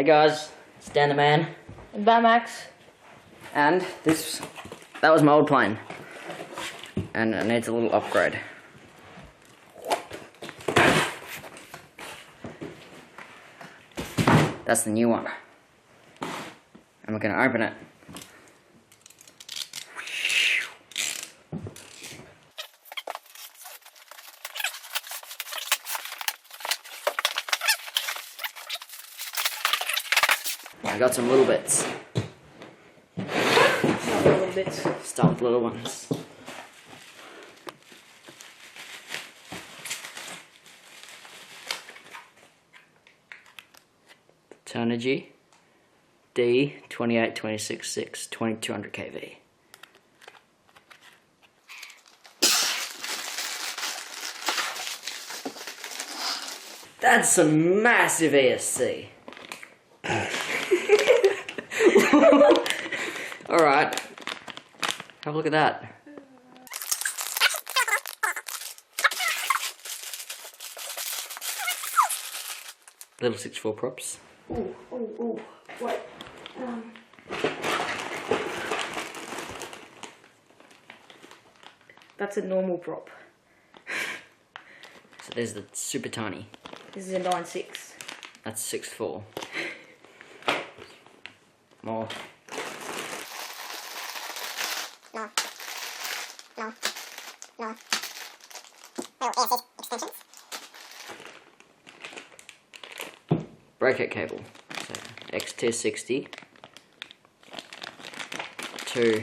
guys, it's Dan the Man. And Max. And that was my old plane. And it needs a little upgrade. That's the new one. And we're gonna open it. I got some little bits. Little bits. Start with little ones. Turnigy D28266 2200 kV. That's a massive ESC. Alright, have a look at that. Little 6-4 props. Ooh, what? That's a normal prop. So there's the super tiny. This is a 9.6. That's 6'4". More. No. Little ESC extensions. Breakout cable. So XT60 to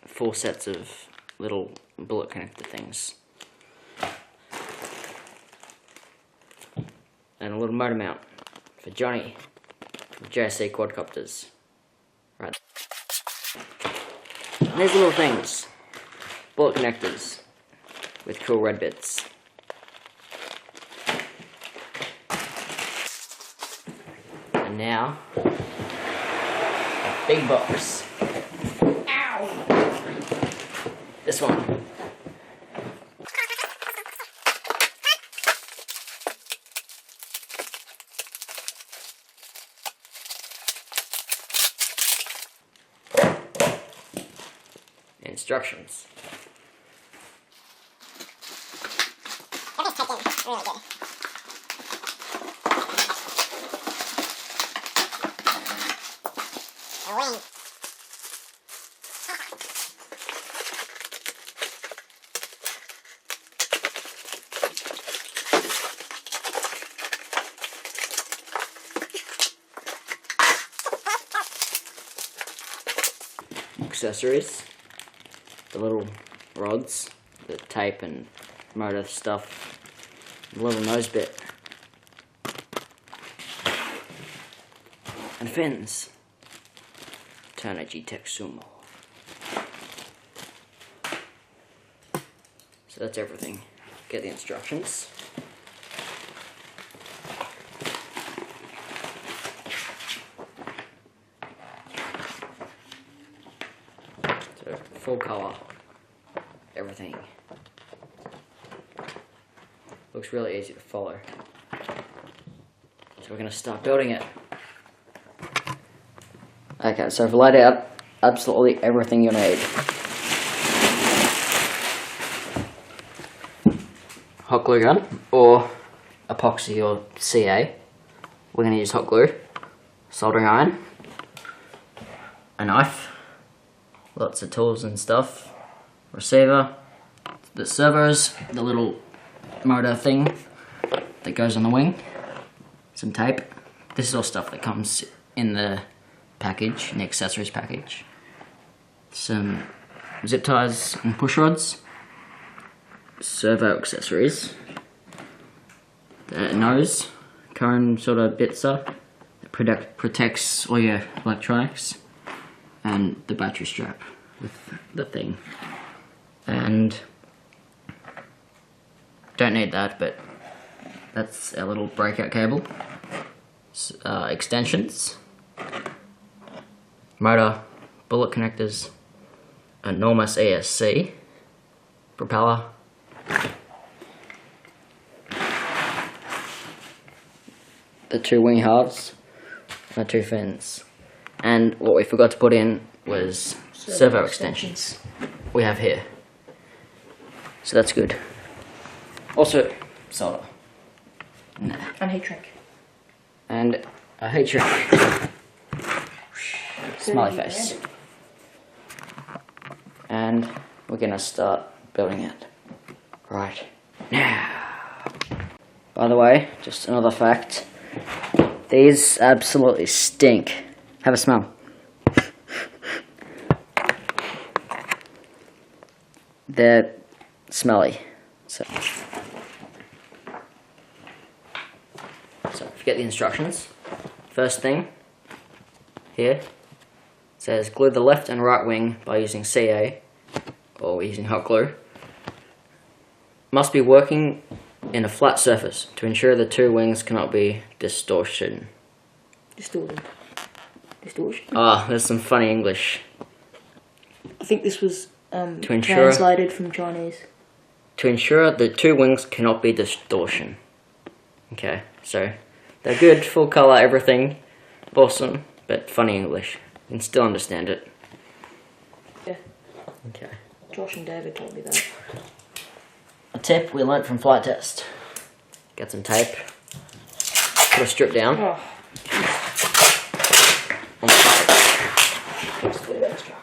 4 sets of little bullet connector things. And a little motor mount for Johnny from JSC quadcopters. Right. And these little things. Bullet connectors with cool red bits. And now, a big box. Ow! This one. Instructions. Everything's typed in really good. A wing. Accessories. The little rods, the tape and motor stuff, the little nose bit, and fins. Hobbyking Teksumo. So that's everything. Get the instructions. So full color. Everything. Looks really easy to follow. So we're going to start building it. Okay, so I've laid out absolutely everything you need. Hot glue gun, or epoxy or CA. We're going to use hot glue, soldering iron, a knife, lots of tools and stuff, receiver, the servos, the little motor thing that goes on the wing, some tape. This is all stuff that comes in the package, in the accessories package. Some zip ties and push rods, servo accessories, the nose, cone sort of bitser that protects all your electronics, and the battery strap with the thing. And don't need that, but that's our little breakout cable. Extensions, motor, bullet connectors, enormous ESC, propeller, the two wing halves, and the two fins. And what we forgot to put in was servo extensions we have here. So that's good. Also, solder. And heat shrink. And a heat shrink. Smiley face. And we're gonna start building it right now. By the way, just another fact. These absolutely stink. Have a smell. They're smelly. So forget the instructions. First thing here says glue the left and right wing by using CA or using hot glue. Must be working in a flat surface to ensure the two wings cannot be distortion. Distorted. Distortion. Ah, there's some funny English. I think this was ensure- translated from Chinese. To ensure the two wings cannot be distortion. Okay, so they're good, full color, everything. Awesome, but funny English. You can still understand it. Yeah. Okay. Josh and David told me that. A tip we learnt from flight test. Get some tape. Put a strip down. Oh, On the side. just a bit extra.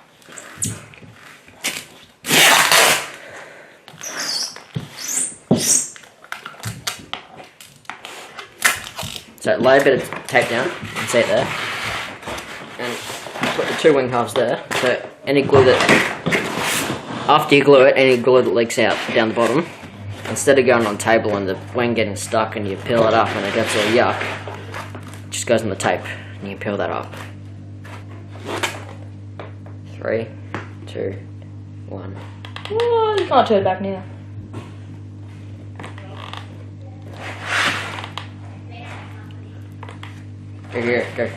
So lay a bit of tape down and see it there. And put the two wing halves there. So any glue that, after you glue it, any glue that leaks out down the bottom, instead of going on the table and the wing getting stuck and you peel it up and it gets all yuck, it just goes on the tape and you peel that up. 3, 2, 1. Oh, you can't turn it back now. Go here, go.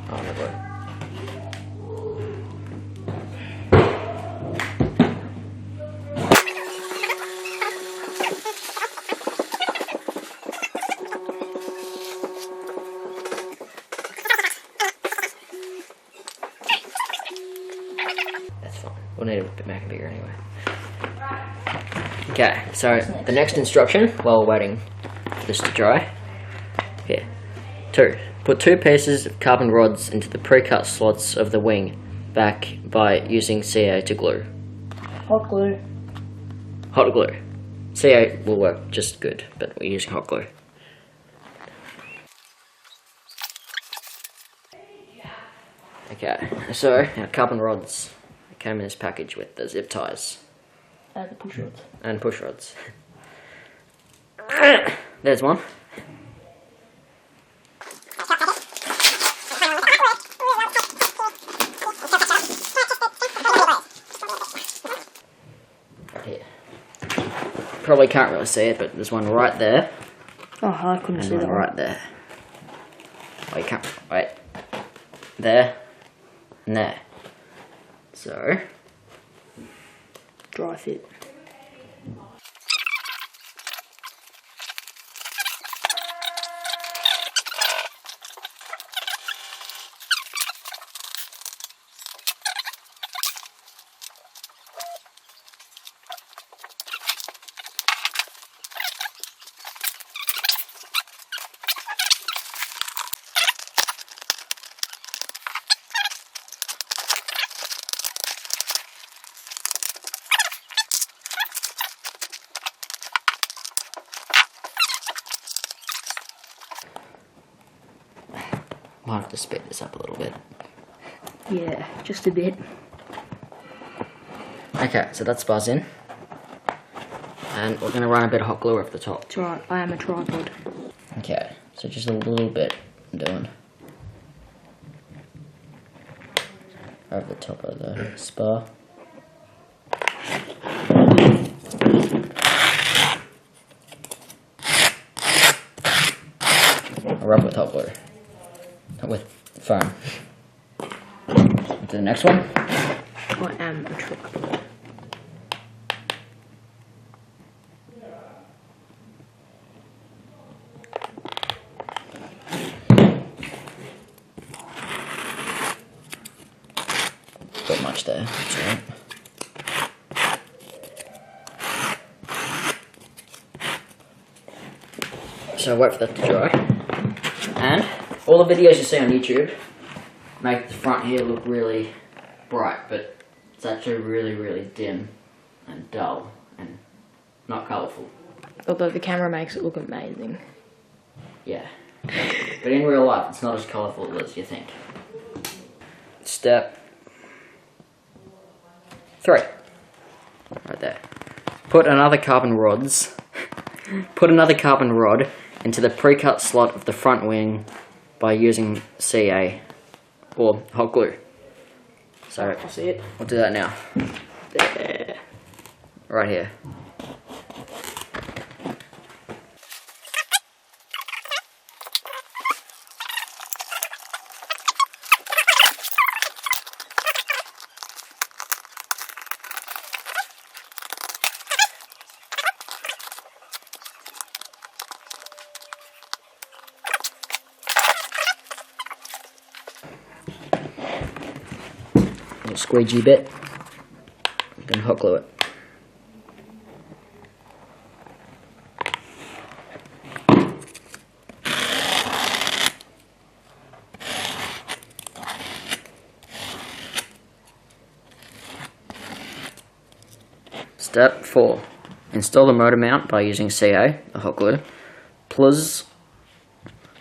Oh no, boy. That's fine. We'll need to make it bigger anyway. Okay, so the next instruction while we're waiting for this to dry. Here. 2. Put 2 pieces of carbon rods into the pre-cut slots of the wing back by using CA to glue. Hot glue. Hot glue. CA will work just good, but we're using hot glue. Okay, so our carbon rods came in this package with the zip ties. And the push rods. And push rods. There's one. Right here. Probably can't really see it, but there's one right there. Oh, I couldn't see And that one right there. Oh, you can't. Wait. There. And there. So. Dry fit. Might have to speed this up a little bit. Yeah, just a bit. Okay, so that's buzzing. And we're going to run a bit of hot glue over the top. It's alright, I am a tripod. Okay, so just a little bit I'm doing. Over the top of the spar. I'll rub with hot glue. Not with foam. To the next one. I am a tripod. much there. That's all right. So wait for that to dry. And all the videos you see on YouTube make the front here look really bright, but it's actually really, really dim and dull and not colourful. Although the camera makes it look amazing. Yeah. But in real life, it's not as colourful as you think. Step 3. Right there. Put another carbon rod into the pre-cut slot of the front wing by using CA or hot glue. So I see it. we'll do that now. There. Right here. Little squeegee bit. I'm gonna hot glue it. Step 4. Install the motor mount by using CA, the hot glue. Plus,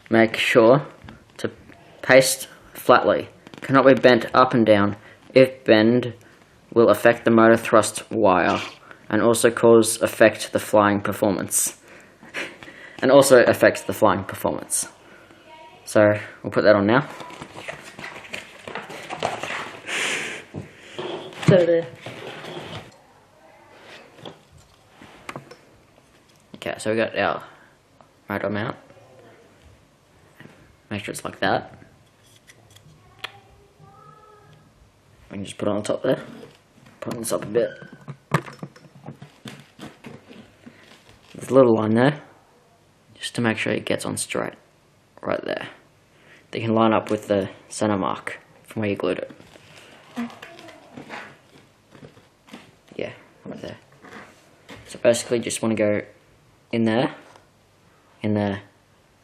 make sure to paste flatly. Cannot be bent up and down. If bend, will affect the motor thrust wire and also affect the flying performance. So we'll put that on now. So there. Okay, so we got our motor mount. Make sure it's like that. We can just put it on top there. Put this up a bit. There's a little line there, just to make sure it gets on straight. Right there. They can line up with the center mark from where you glued it. Yeah, right there. So basically just want to go in there, and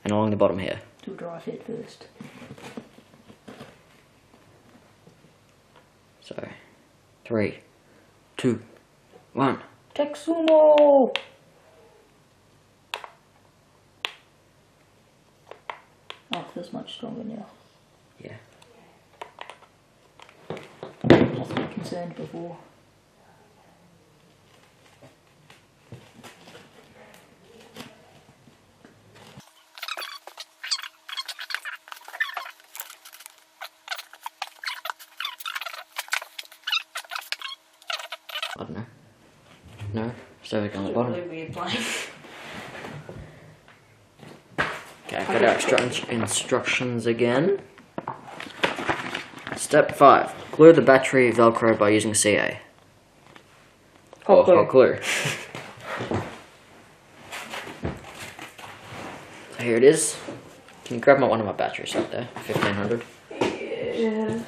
along the bottom here. Do a dry fit first. So, 3, 2, 1. Teksumo! Oh, it feels much stronger now. Yeah. I was a bit concerned before. I don't know. No? So we go on the bottom. Really weird plane. Okay, got our instructions again. Step 5. Glue the battery velcro by using CA. Hot glue. Hot glue. So here it is. Can you grab one of my batteries up there? 1500. Yeah.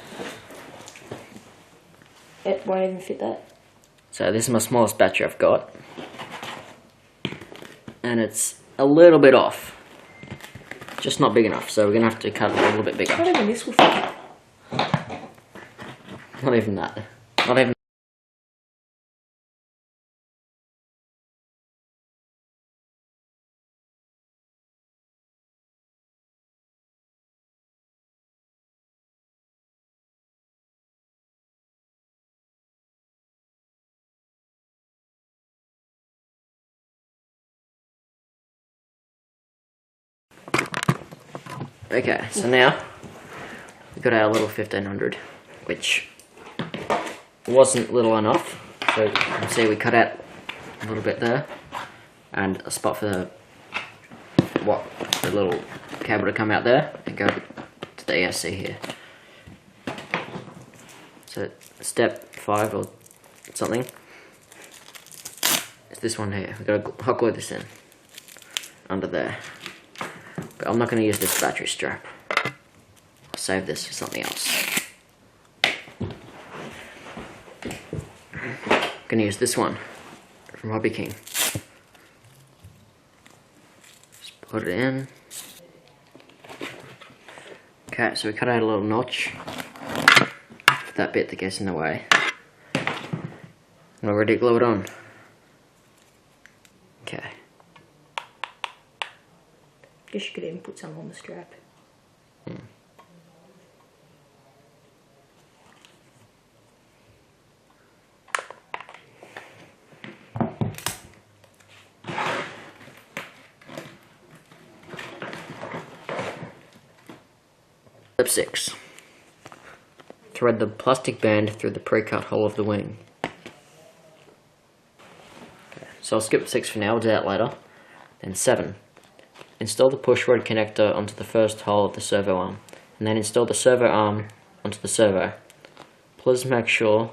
It won't even fit that. So this is my smallest battery I've got. And it's a little bit off. Just not big enough, so we're going to have to cut it a little bit bigger. Not even this will fit. Not even that. Not even. Okay, so now we've got our little 1500, which wasn't little enough. So you can see we cut out a little bit there, and a spot for the little cable to come out there and go to the ESC here. So step 5 or something is this one here. We've got to hot glue this in under there. But I'm not going to use this battery strap. I'll save this for something else. gonna use this one from Hobbyking. Just put it in. Okay, so we cut out a little notch for that bit that gets in the way. And we're ready to glue it on. Okay. Guess you could even put some on the strap. Step 6. Thread the plastic band through the pre-cut hole of the wing. Okay, so I'll skip 6 for now, we'll do that later. Then 7. Install the push rod connector onto the first hole of the servo arm, and then install the servo arm onto the servo. Please make sure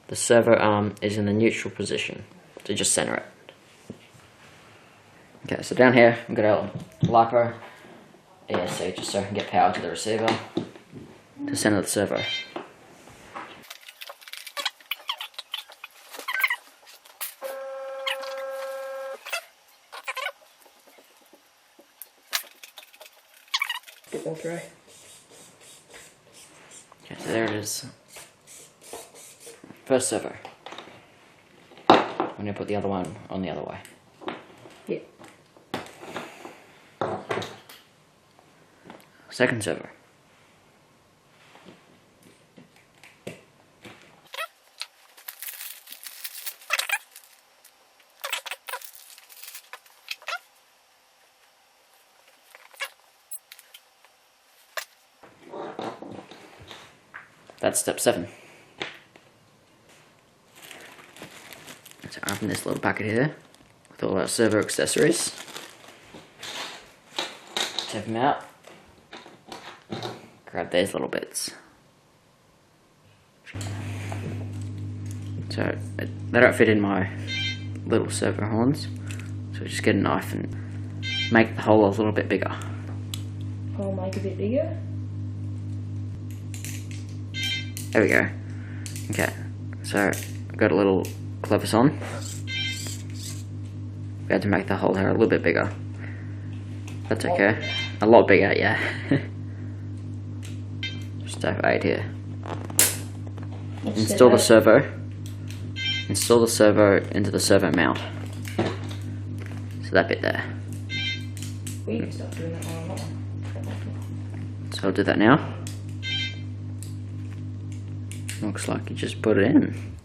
the servo arm is in the neutral position, so just center it. Okay, so down here, I'm going to LiPo ESC just so I can get power to the receiver to center the servo. Bit more through. Okay, so there it is. First servo. I'm going to put the other one on the other way. Yeah. Second servo. That's step 7. So open this little bucket here with all our servo accessories. Take them out. Grab these little bits. So they don't fit in my little servo horns, so we just get a knife and make the hole a little bit bigger. I'll make a bit bigger. There we go. Okay, so I've got a little clevis on. We had to make the hole here a little bit bigger. That's okay. A lot bigger, yeah. Step 8 here. Install the servo. Install the servo into the servo mount. So that bit there. We can start doing that one on that one. So I'll do that now. Looks like you just put it in.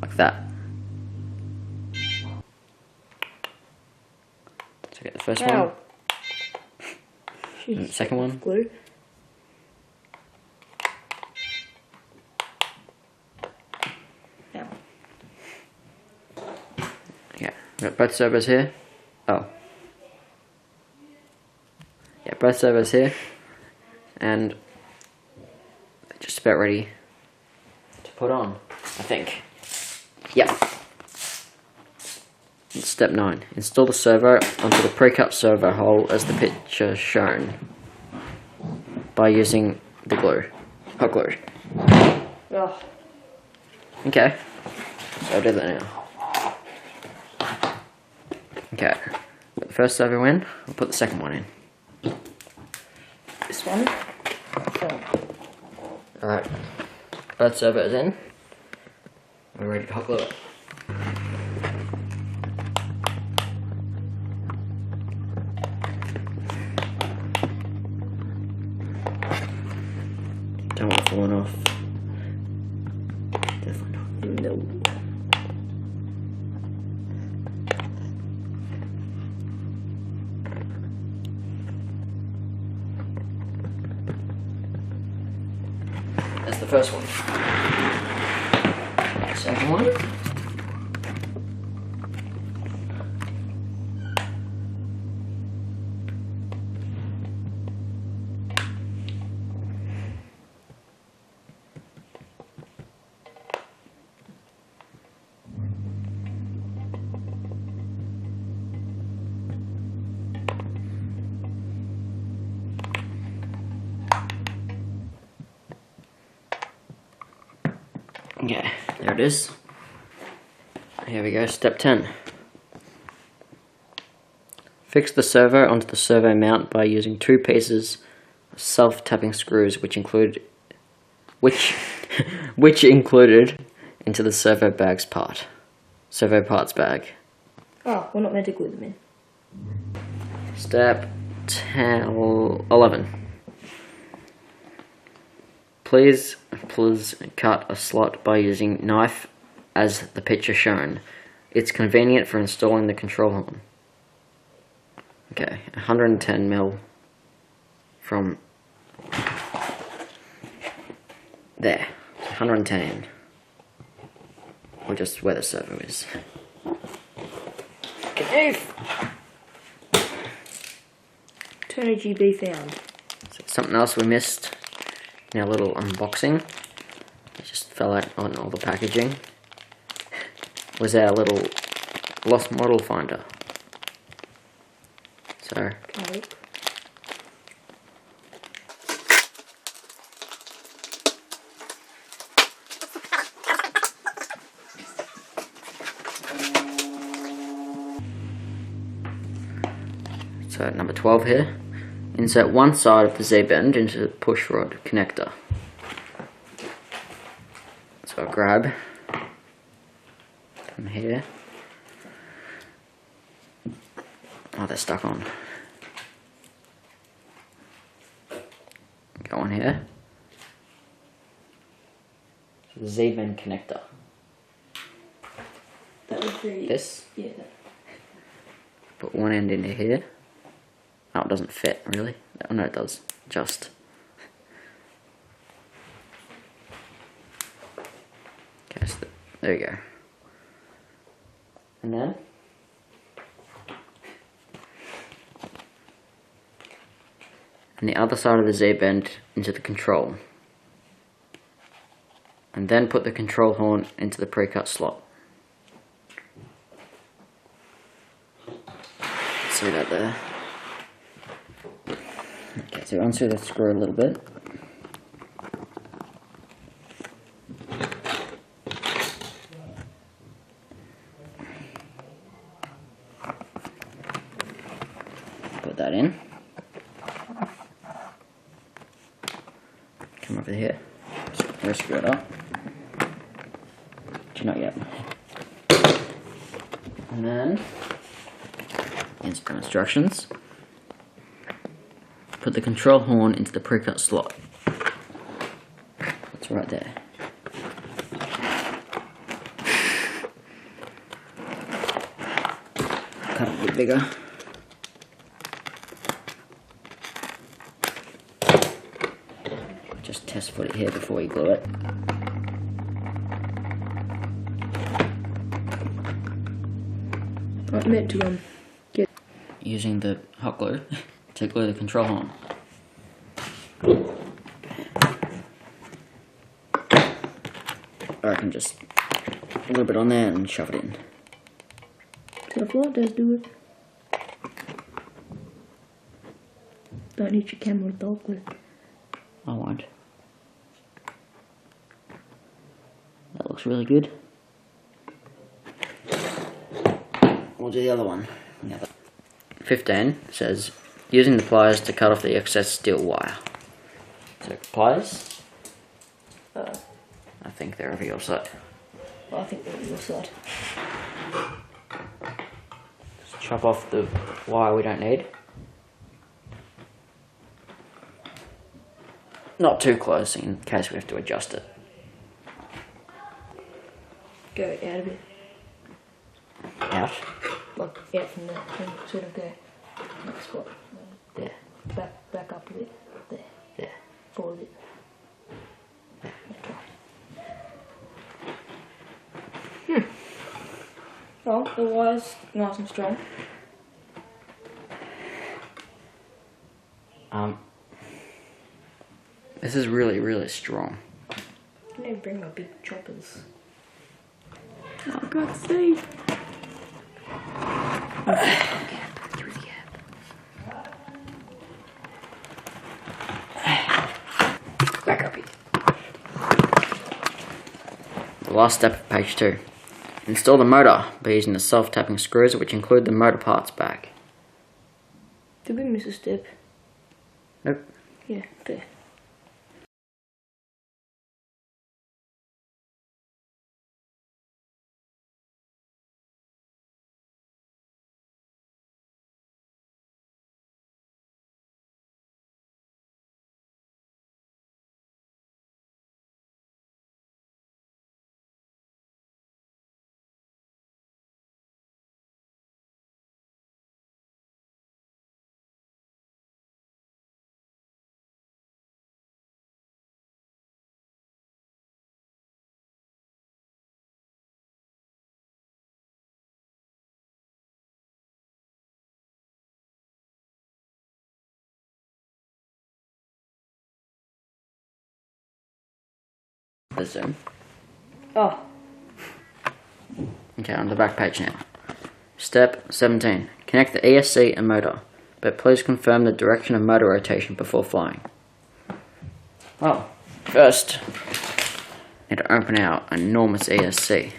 Like that. So get the first one. And the second one. Glue. Now. Yeah, we've got both servos here. Oh. Yeah, both servos here. And just about ready to put on, I think. Yep. Step 9. Install the servo onto the pre-cut servo hole as the picture shown by using the glue. Hot glue. Oh. Okay. So I'll do that now. Okay. Put the first servo in, I'll put the second one in. This one. Alright. Both servos in. We're ready to hot glue it. Don't want it falling off. Definitely not. No. That's the first one. Second one. Okay, there it is. Here we go, step 10. Fix the servo onto the servo mount by using 2 pieces of self-tapping screws which included into the servo parts bag. Oh, we're not meant to glue them in. Step 11. Please cut a slot by using knife as the picture shown. It's convenient for installing the control horn. Okay, 110 mil from there. 110 in. Or just where the servo is. Okay. 20 GB found. So something else we missed in our little unboxing, it just fell out on all the packaging, was our little lost model finder. So, so number 12 here. Insert one side of the Z-bend into the push rod connector. So I'll grab from here. Oh, they're stuck on. Go on here. The Z-bend connector. That would be... This? Yeah. That. Put one end into here. Oh, it doesn't fit, really. Oh, no, it does. Just. Okay, so there you go. And then and the other side of the Z-bend into the control. And then put the control horn into the pre-cut slot. See that there? Okay, so unscrew the screw a little bit. Put that in. Come over here. Screw it up. Actually, not yet. And then, instructions. Put the control horn into the pre-cut slot. It's right there. Cut it a bit bigger. Just test put it here before you glue it. I meant to get... Using the hot glue to glue the control horn. I can just a little bit on there and shove it in. Tough lot does do it. Don't need your camera with dog glue. I won't. That looks really good. We'll do the other one. 15 says, using the pliers to cut off the excess steel wire. So pliers? I think they're over your side. Well, I think they're on your side. Just chop off the wire we don't need. Not too close in case we have to adjust it. Go out a bit. Out? Like out from the thing, sort of go next spot. There. Back up a bit. There. There. Forward a bit. There. That's right. Well, the wire's nice and strong. This is really, really strong. I need to bring my big choppers. Oh, I can't see. Through the gap. Back up here. The last step of page 2. Install the motor by using the self-tapping screws, which include the motor parts bag. Did we miss a step? Nope. Yeah, fair. The zoom. Oh, Okay, on the back page now. Step 17. Connect the ESC and motor, but please confirm the direction of motor rotation before flying. Well, first, need to open our enormous ESC.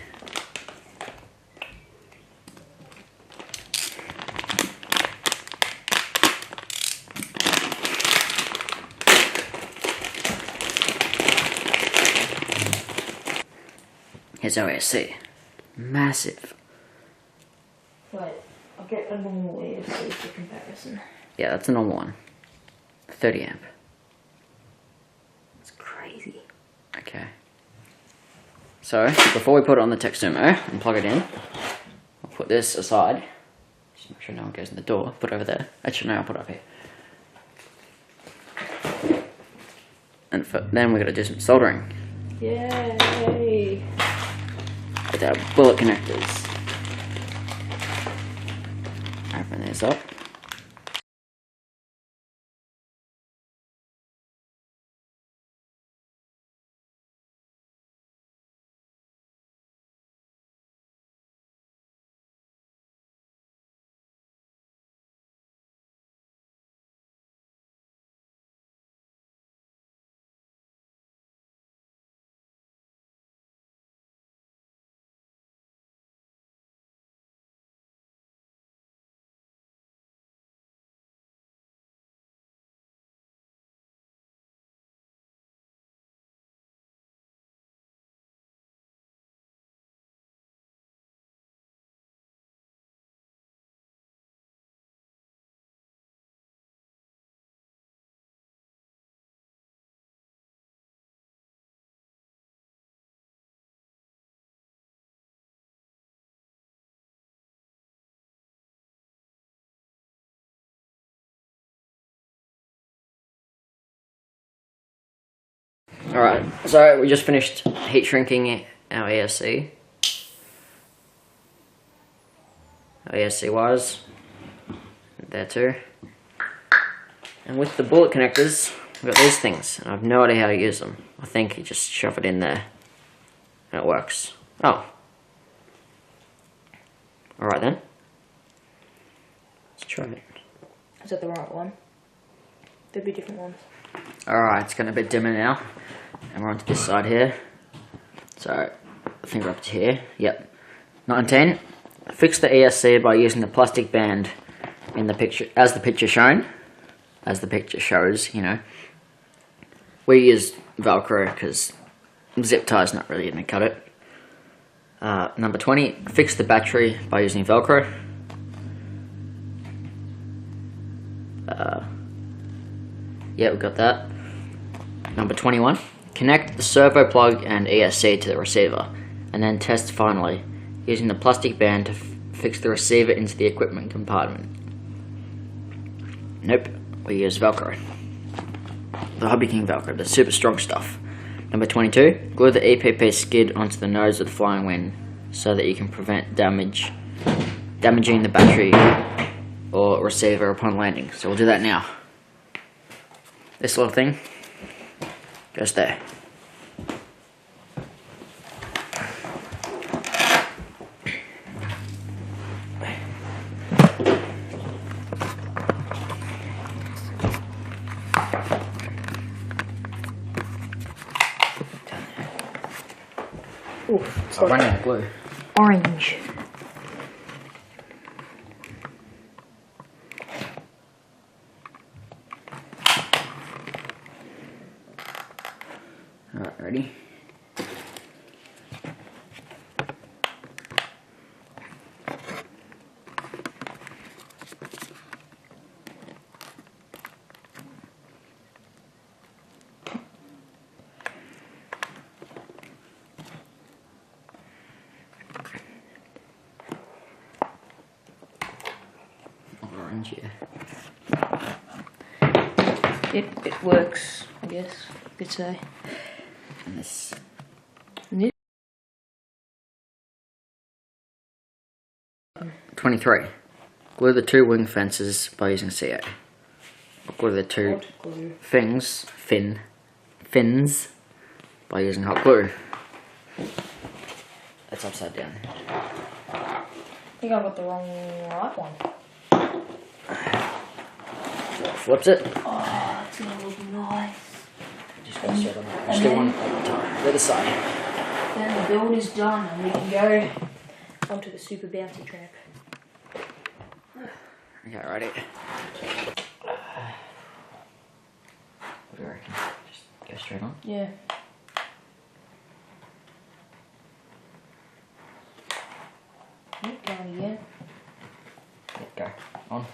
Here's our ESC. Massive. wait. I'll get a normal ESC for comparison. Yeah, that's a normal one. 30 amp. It's crazy. Okay. So, before we put it on the Teksumo and plug it in, I'll put this aside. Just make sure no one goes in the door. Put it over there. Actually, no, I'll put it up here. And then we're going to do some soldering. Yay! With our bullet connectors. Open this up. Alright, so we just finished heat shrinking our ESC. Our ESC wires. There too. And with the bullet connectors, we've got these things. And I have no idea how to use them. I think you just shove it in there and it works. Oh. Alright then. Let's try it. Is that the right one? There'd be different ones. Alright, it's getting a bit dimmer now. And we're onto this side here. So, finger up to here. Yep. 19. Fix the ESC by using the plastic band in the picture, as the picture shown. As the picture shows, you know. We use Velcro because zip tie's not really going to cut it. Number 20. Fix the battery by using Velcro. Yeah, we got that. Number 21. Connect the servo plug and ESC to the receiver, and then test finally, using the plastic band to fix the receiver into the equipment compartment. Nope, we use Velcro. The Hobbyking Velcro, the super strong stuff. Number 22. Glue the EPP skid onto the nose of the flying wing, so that you can prevent damaging the battery or receiver upon landing. So we'll do that now. This little thing goes there. Oof, it's I'm like running out of glue. orange. Alright, ready? Orange, yeah. It works, I guess you could say. And this. And this 23. Glue the two wing fences by using CA. Glue the two hot glue. fins by using hot glue. That's upside down. I think I got the right one. Flips it. Oh, it's gonna look nice. Just go straight on that. Just do one at a time. The other side. Then the build is done and we can go onto the super bouncy tramp. Okay, ready. What do you reckon? Just go straight on. Yeah. Going again. Yeah, go. On.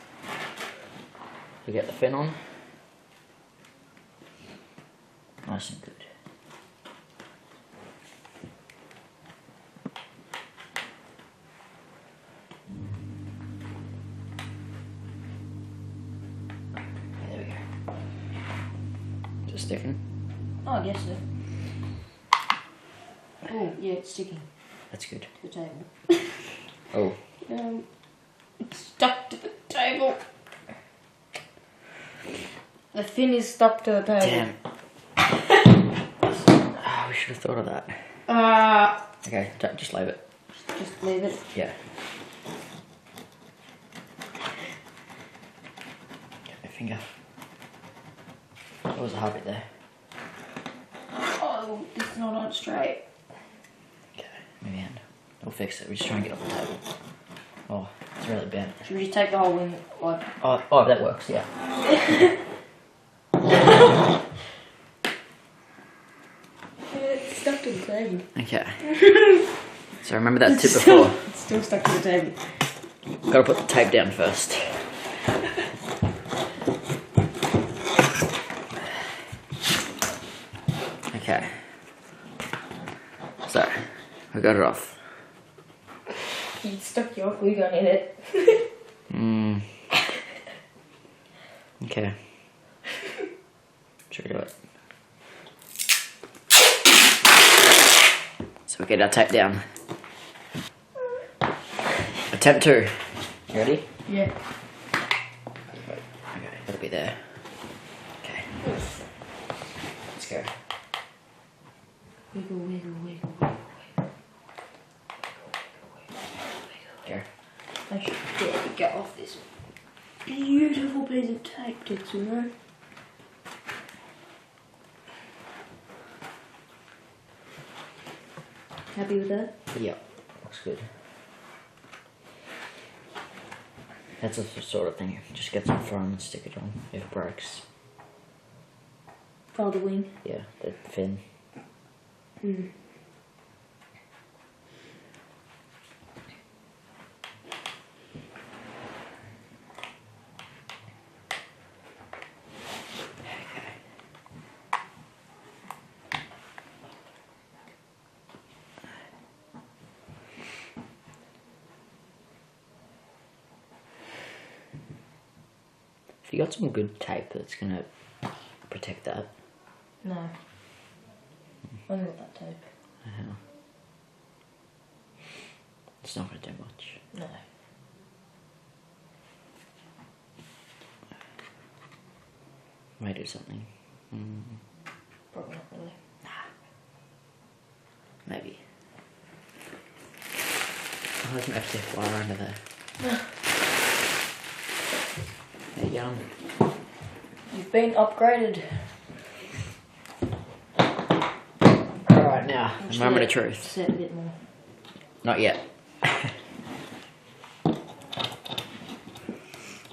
You get the fin on. Nice and good. There we go. Is it sticking? Oh, I guess so. Oh, yeah, it's sticking That's good. to the table. Oh. It's stuck to the table. The fin is stuck to the table. Damn. Oh, we should have thought of that. Okay, just leave it. Just leave it. Yeah. Get my finger. There was a habit there. Oh, it's not on straight. Okay, maybe hand. We'll fix it. We're just trying to get off the table. Oh, it's really bent. Should we just take the whole wing? Like, Oh, that works, yeah. it's stuck to the table. Okay. So remember that tip before. It's still stuck to the table. Gotta put the tape down first. Okay. So, we got it off. You stuck your glue gun in it. Okay. Should we do it? So we get our tape down. Attempt 2. You ready? Yeah. Okay, gotta be there. Okay. Let's go. Wiggle, wiggle, wiggle, Go. I should barely get off this beautiful piece of tape, Teksumo. Happy with that? Yep. Looks good. That's the sort of thing. Just get some foam and stick it on if it breaks. Fold the wing. Yeah, the fin. If you got some good tape that's gonna protect that. No. Only with that tape. It's not gonna do much. No. Might do something. Probably not really. Maybe. Oh, there's an FTF wire under there. There you go. You've been upgraded. Alright, now the moment of truth. Set a bit more. Not yet.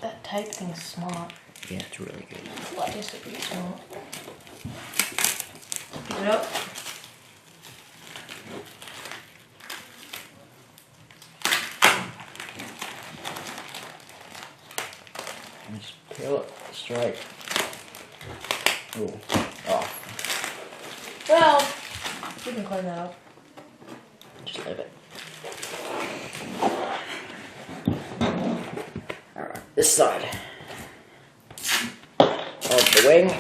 That tape thing's smart. Yeah, it's really good. Like this, it's pretty smart. Pick it up. And just peel it straight. Ooh. Oh, Well, we can clean that up. just leave it. Alright, this side of the wing.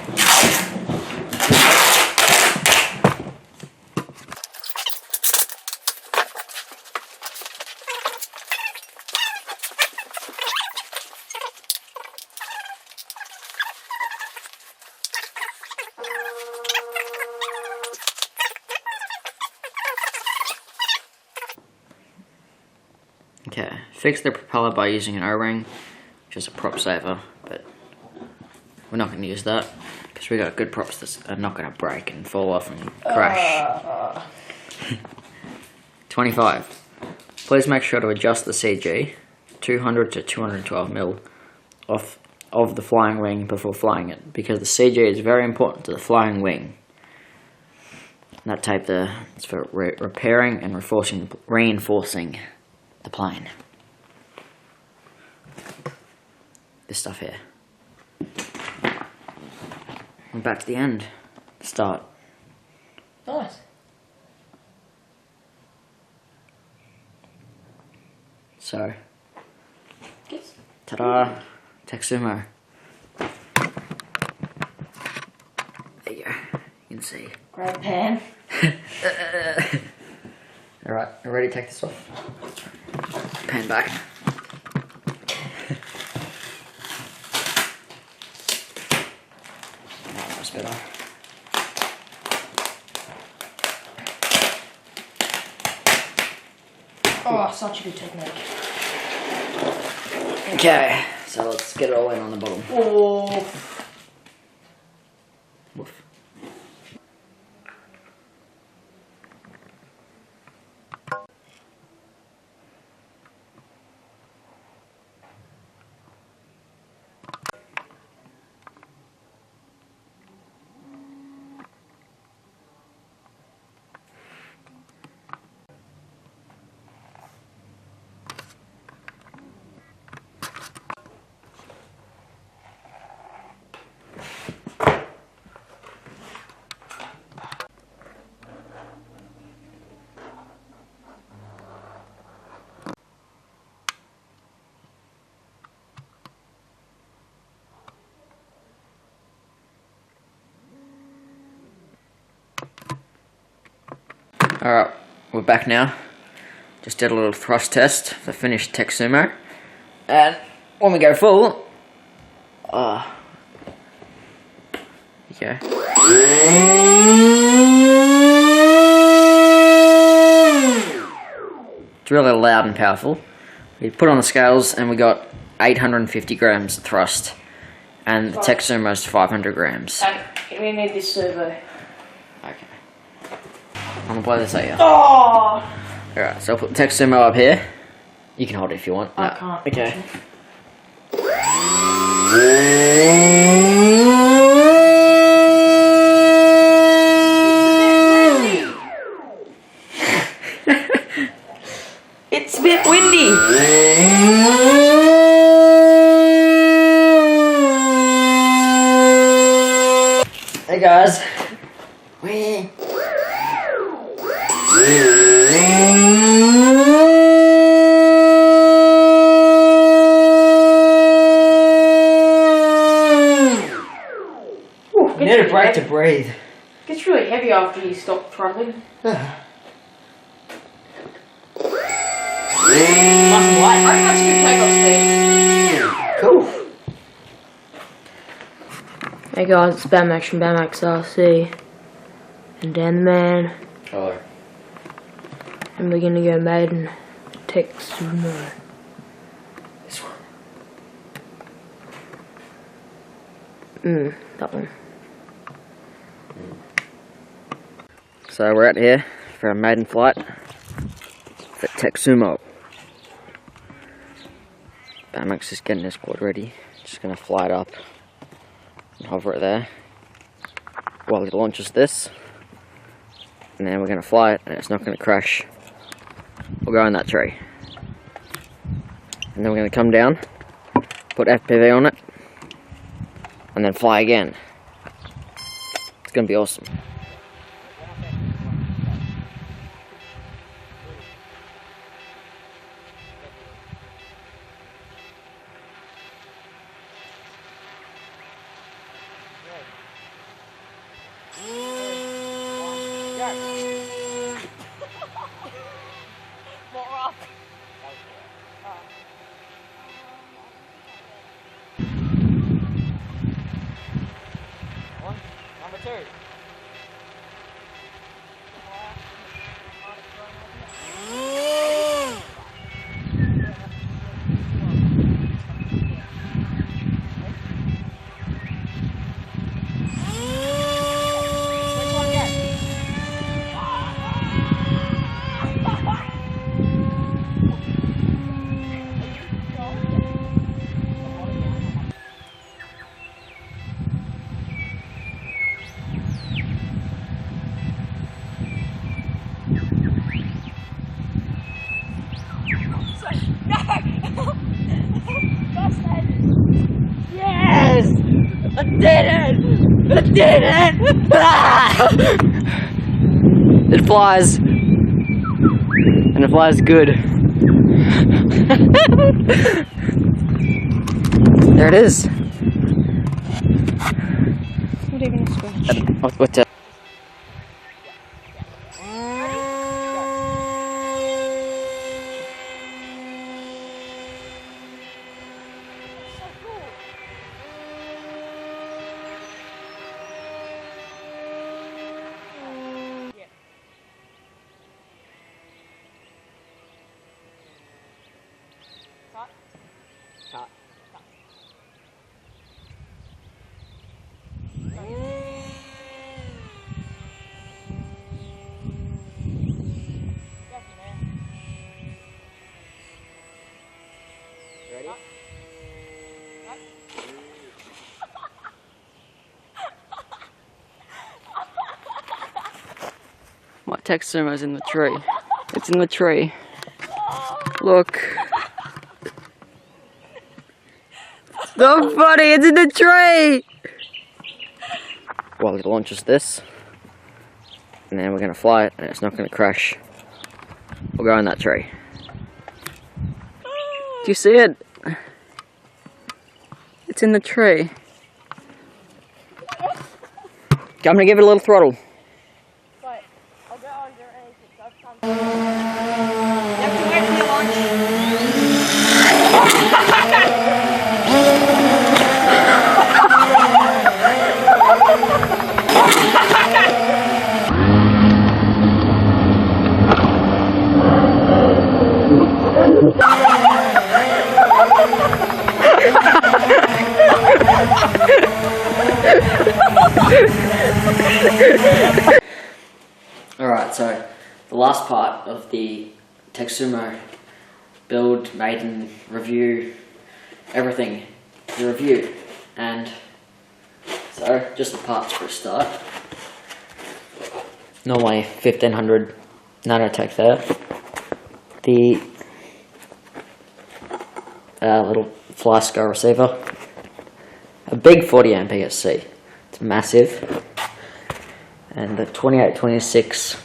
Okay, fix the propeller by using an O-ring, which is a prop saver, but we're not going to use that because we got good props that are not going to break and fall off and crash. 25. Please make sure to adjust the CG 200 to 212 mil off of the flying wing before flying it, because the CG is very important to the flying wing. And that tape there is for repairing and reinforcing the plane. This stuff here. We're back to the end. Start. Nice. So, Yes. ta-da! Teksumo. There you go. You can see. Grab pan. Alright, you ready to take this off? Pan back. That's better. Oh, such a good technique. Okay, so let's get it all in on the bottom. Oh. Woof. Alright, we're back now. Just did a little thrust test for finished Teksumo. And when we go full, okay. It's really loud and powerful. We put on the scales and we got 850 grams thrust. And the Teksumo's 500 grams. We need this servo. Okay. I'm gonna blow this at you. Oh! Alright, so I'll put the Teksumo up here. You can hold it if you want. I No. can't. Okay. It's a bit windy. Hey guys. Wee. You need a break to breathe. Gets really heavy after you stop throttling. Ah. Nice and light. I reckon that's a good takeoff speed. Cool. Hey guys, it's Bamax from Bamax RC. And Dan the Man. Hello. And we're gonna go Maiden Teksumo. This one. That one. So we're out here for our maiden flight for Teksumo. Bamek's just getting his quad ready. Just going to fly it up and hover it there while he launches this. And then we're going to fly it and it's not going to crash. We'll go in that tree. And then we're going to come down, put FPV on it, and then fly again. It's going to be awesome. Number 2. Yes! I did it! I did it! Ah! It flies! And it flies good. There it is. Not even a scratch. What's that? Cut. Ready? My Teksumo's in the tree. It's in the tree. Look. So funny, it's in the tree! While it launches this. And then we're going to fly it and it's not going to crash. We'll go in that tree. Do you see it? It's in the tree. I'm going to give it a little throttle. Wait, I'll go under and it does come. You have to wait for your launch. Alright, so the last part of the Teksumo build, Maiden, review, everything, the review, and so just the parts for a start. Normally 1500 nanotech there. The little fly skull receiver, a big 40 amp ESC, it's massive, and the 2826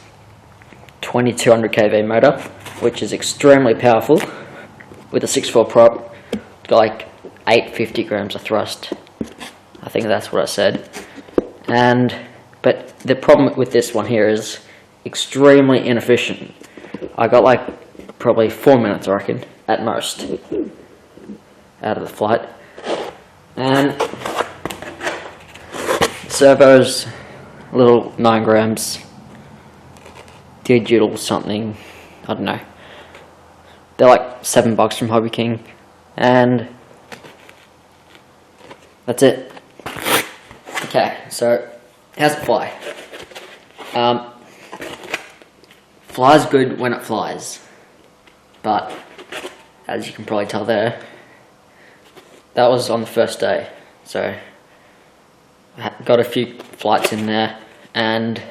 2200 kV motor, which is extremely powerful, with a 6.4 prop, got like 850 grams of thrust. I think that's what I said. But the problem with this one here is extremely inefficient. I got like probably 4 minutes, I reckon, at most, out of the flight. And servos, a little 9 grams, digital something, I don't know. They're like $7 from Hobbyking, and that's it. Okay, so how's it fly? flies good when it flies, but as you can probably tell there, that was on the first day, so I got a few flights in there and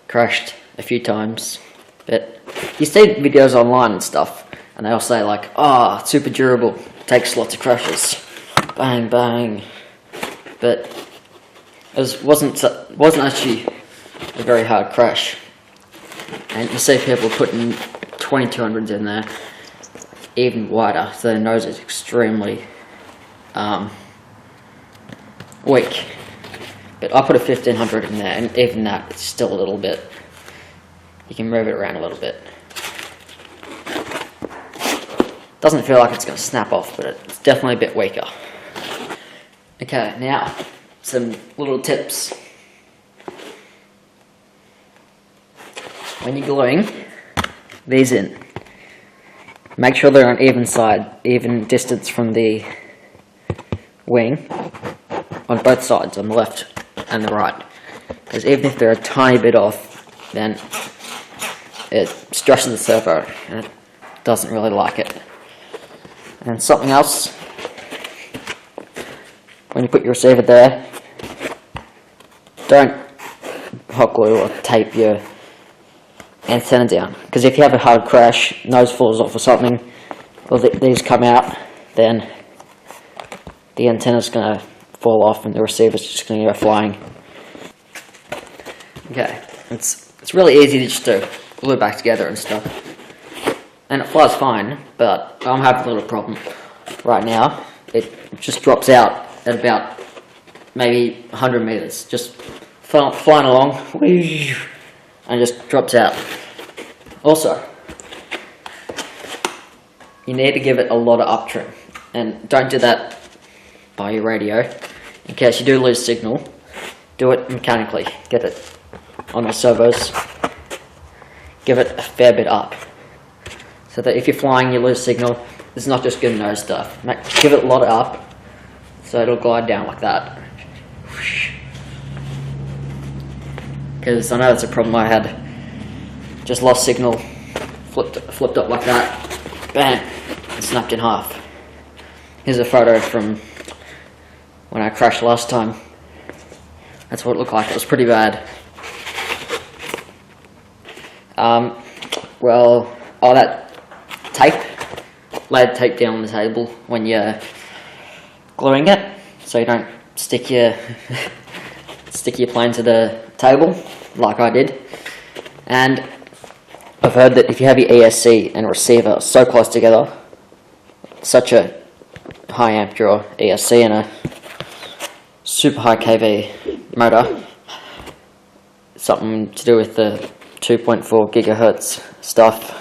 crashed a few times. But you see videos online and stuff, and they all say like, "Oh, it's super durable, takes lots of crashes, bang bang," but it wasn't actually a very hard crash. And you see people putting 2200s in there, even wider, so their nose is extremely weak. But I put a 1500 in there, and even that, it's still a little bit. You can move it around a little bit. Doesn't feel like it's going to snap off, but it's definitely a bit weaker. Okay, now some little tips. When you're gluing these in, make sure they're on even distance from the wing on both sides, on the left and the right. Because even if they're a tiny bit off, then it stresses the servo and it doesn't really like it. And something else, when you put your receiver there, don't hot glue or tape your antenna down, because if you have a hard crash, nose falls off or something, or these come out, then the antenna's going to fall off and the receiver's just going to go flying. Okay, it's really easy to just to glue it back together and stuff, and it flies fine, but I'm having a little problem right now. It just drops out at about maybe 100 meters, just flying along, and just drops out. Also, you need to give it a lot of up trim, and don't do that by your radio. In case you do lose signal, do it mechanically. Get it on the servos, give it a fair bit up, so that if you're flying you lose signal, it's not just good nose stuff. Give it a lot of up, so it'll glide down like that. Because I know that's a problem I had. Just lost signal, flipped up like that, bam, and snapped in half. Here's a photo from when I crashed last time. That's what it looked like. It was pretty bad. Well, all that tape, lay the tape down on the table when you're gluing it, so you don't stick your plane to the table like I did. And I've heard that if you have your ESC and receiver so close together, such a high amp draw ESC and a super high kV motor, something to do with the 2.4 gigahertz stuff,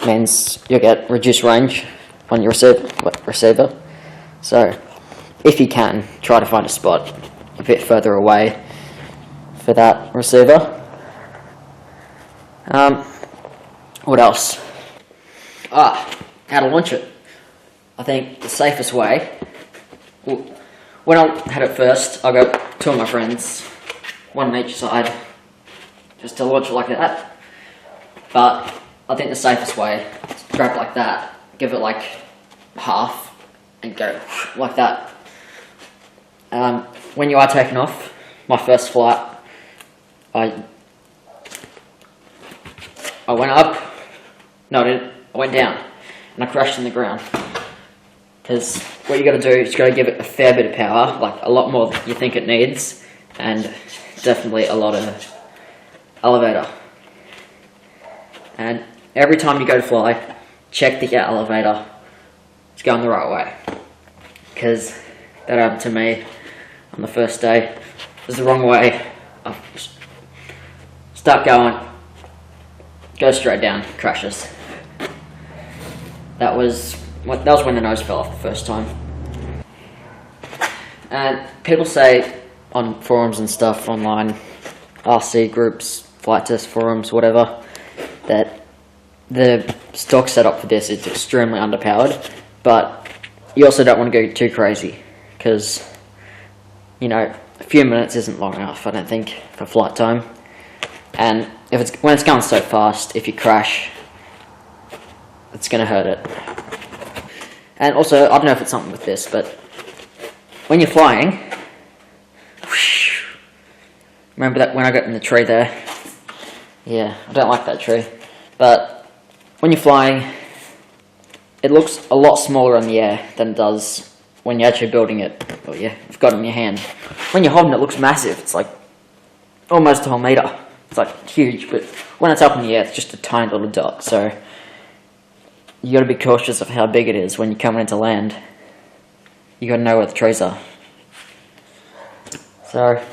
means you'll get reduced range on your receiver. So if you can, try to find a spot a bit further away for that receiver. What else? How to launch it. I think the safest way, when I had it first, I got two of my friends, one on each side, just to launch it like that. But I think the safest way is to grab it like that, give it like half, and go like that. When you are taking off, my first flight, I went up, no I didn't, I went down, and I crashed in the ground. Because what you got to do is you got to give it a fair bit of power, like a lot more than you think it needs, and definitely a lot of elevator. And every time you go to fly, check the elevator is going the right way. Because that happened to me on the first day. It was the wrong way. I start going, go straight down, crashes. That was when the nose fell off the first time. And people say on forums and stuff online, RC groups, flight test forums, whatever, that the stock setup for this is extremely underpowered, but you also don't want to go too crazy, because, you know, a few minutes isn't long enough, I don't think, for flight time. And when it's going so fast, if you crash, it's gonna hurt it. And also, I don't know if it's something with this, but when you're flying, remember that when I got in the tree there? Yeah, I don't like that tree. But when you're flying, it looks a lot smaller in the air than it does when you're actually building it. Oh yeah, you've got it in your hand. When you're holding it, it looks massive. It's like almost a whole meter. It's like huge, but when it's up in the air, it's just a tiny little dot. So you got to be cautious of how big it is when you're coming into land. You got to know where the trees are. So,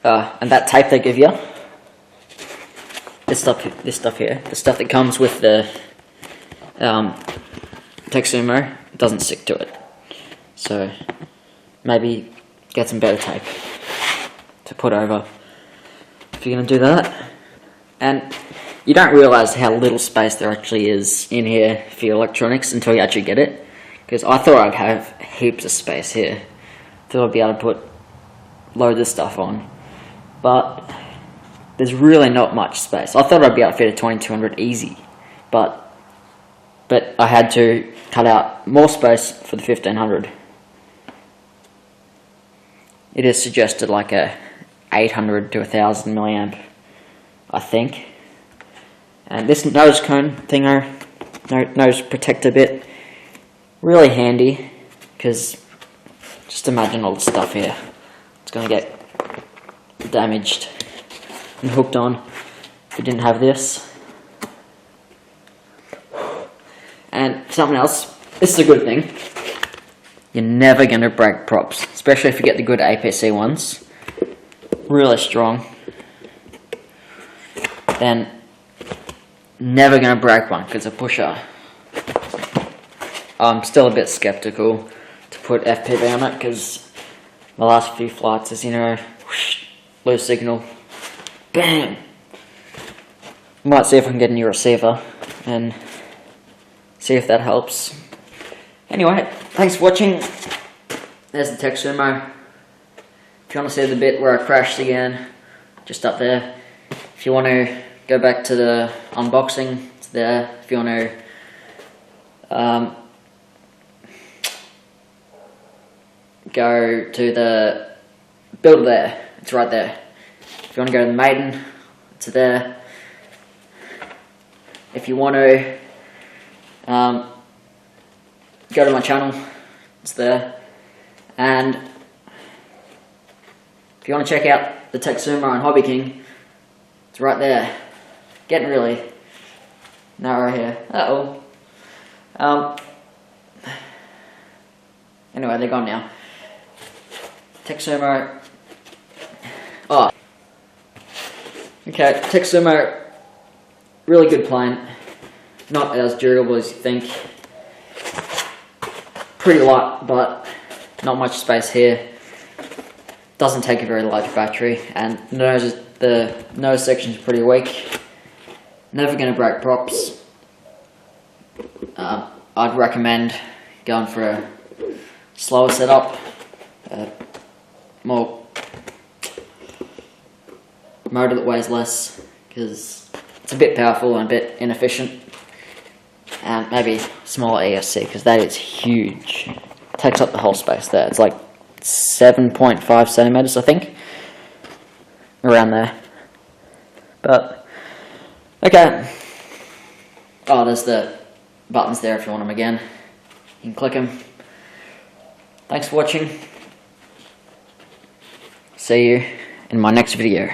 and that tape they give you, this stuff here, the stuff that comes with the Teksumo, doesn't stick to it. So maybe get some better tape to put over if you're going to do that. And you don't realise how little space there actually is in here for your electronics until you actually get it. Because I thought I'd have heaps of space here. Thought I'd be able to put loads of stuff on. But there's really not much space. I thought I'd be able to fit a 2200 easy. But I had to cut out more space for the 1500. It is suggested like a 800 to 1000 milliamp, I think. And this nose cone thingo, nose protector bit, really handy, because just imagine all the stuff here. It's going to get damaged and hooked on if you didn't have this. And something else, this is a good thing. You're never going to break props, especially if you get the good APC ones. Really strong. Then never going to break one because a pusher. I'm still a bit skeptical to put FPV on it because my last few flights is, you know, whoosh, lose signal, bam. Might see if I can get a new receiver and see if that helps. Anyway, thanks for watching. There's the Teksumo. If you want to see the bit where I crashed again, just up there. If you want to go back to the unboxing, it's there. If you want to go to the build there, it's right there. If you want to go to the Maiden, it's there. If you want to go to my channel, it's there. And if you want to check out the Teksumo and Hobbyking, it's right there. Getting really narrow here. Anyway, they're gone now. Teksumo. Oh. Okay, Teksumo. Really good plane. Not as durable as you think. Pretty light, but not much space here. Doesn't take a very large battery, and the nose section is pretty weak. Never going to break props. I'd recommend going for a slower setup, more motor that weighs less, because it's a bit powerful and a bit inefficient. And maybe smaller ESC, because that is huge. It takes up the whole space there. It's like 7.5 centimeters, I think, around there. But okay. Oh, there's the buttons there if you want them again. You can click them. Thanks for watching. See you in my next video.